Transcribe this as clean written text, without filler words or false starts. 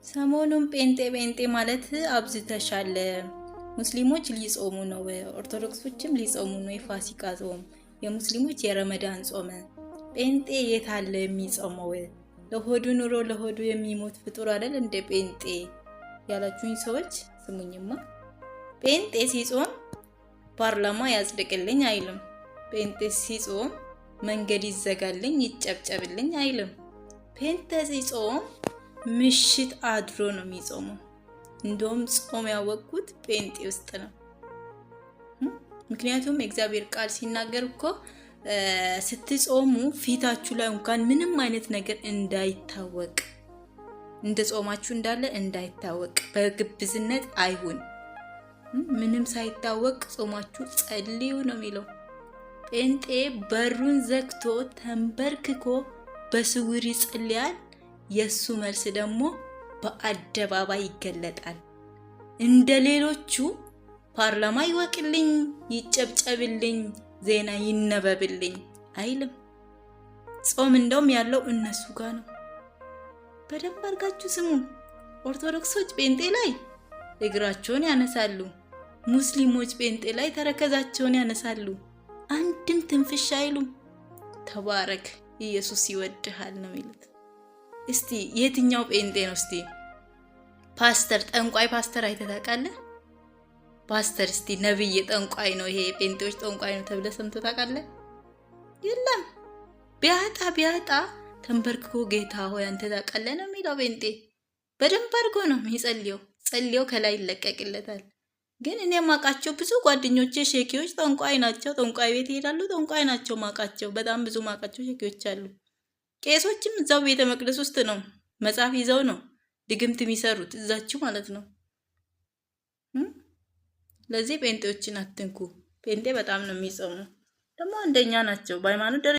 ሰሞኑን ጴንጤ ማለት አብዝተሻል። ሙስሊሞች ሊጾሙ ነው፣ ኦርቶዶክሶችም ሊጾሙ ነው። የፋሲካ ጾም፣ የሙስሊሞች የረመዳን ጾም። ጴንጤ የት አለ የሚጾመው? ለሆዱ ኑሮ ለሆዱ የሚሞት ፍጡር አይደል እንደ ጴንጤ ያላችሁኝ ሰዎች ስሙኝማ። ጴንጤ ሲጾም ፓርላማ ያጽድቅልኝ አይልም። ጴንጤ ሲጾም መንገድ ይዘጋልኝ ይጨብጨብልኝ አይልም። ጴንጤ ሲጾም ምሽት አድሮ ነው የሚጾመው። እንደውም ጾም ያወቅኩት ጴንጤ ውስጥ ነው። ምክንያቱም የእግዚአብሔር ቃል ሲናገር እኮ ስትጾሙ ፊታችሁ ላይ እንኳን ምንም አይነት ነገር እንዳይታወቅ፣ እንደ ጾማችሁ እንዳለ እንዳይታወቅ፣ በግብዝነት አይሁን። ምንም ሳይታወቅ ጾማችሁ ጸልዩ ነው የሚለው። ጴንጤ በሩን ዘግቶ ተንበርክኮ በስውር ይጸልያል። የሱ መልስ ደግሞ በአደባባይ ይገለጣል። እንደ ሌሎቹ ፓርላማ ይወቅልኝ፣ ይጨብጨብልኝ፣ ዜና ይነበብልኝ አይልም። ጾም እንደውም ያለው እነሱ ጋር ነው። በደንብ አድርጋችሁ ስሙ። ኦርቶዶክሶች ጴንጤ ላይ እግራቸውን ያነሳሉ። ሙስሊሞች ጴንጤ ላይ ተረከዛቸውን ያነሳሉ። አንድም ትንፍሽ አይሉም። ተባረክ ኢየሱስ ይወድሃል ነው የሚሉት። እስቲ የትኛው ጴንጤ ነው? እስቲ ፓስተር፣ ጠንቋይ ፓስተር አይተህ ታውቃለህ? ፓስተር እስቲ ነብይ ጠንቋይ ነው ይሄ ጴንጤዎች ጠንቋይ ነው ተብለ ሰምተህ ታውቃለህ? የለም። ቢያጣ ተንበርክኮ ጌታ ሆይ አንተ ታውቃለህ ነው የሚለው ጴንጤ። በደንብ አድርጎ ነው የሚጸልየው። ጸልየው ከላይ ይለቀቅለታል። ግን እኔ ማቃቸው ብዙ ጓደኞቼ ሼኪዎች ጠንቋይ ናቸው። ጠንቋይ ቤት ይሄዳሉ። ጠንቋይ ናቸው ማቃቸው። በጣም ብዙ ማቃቸው ሼኪዎች አሉ። ቄሶችም እዛው ቤተ መቅደስ ውስጥ ነው መጽሐፍ ይዘው ነው ድግምት የሚሰሩት እዛችሁ ማለት ነው። ለዚህ ጴንጤዎችን አትንኩ። ጴንጤ በጣም ነው የሚጾሙ፣ ደግሞ አንደኛ ናቸው በሃይማኖት ደረጃ።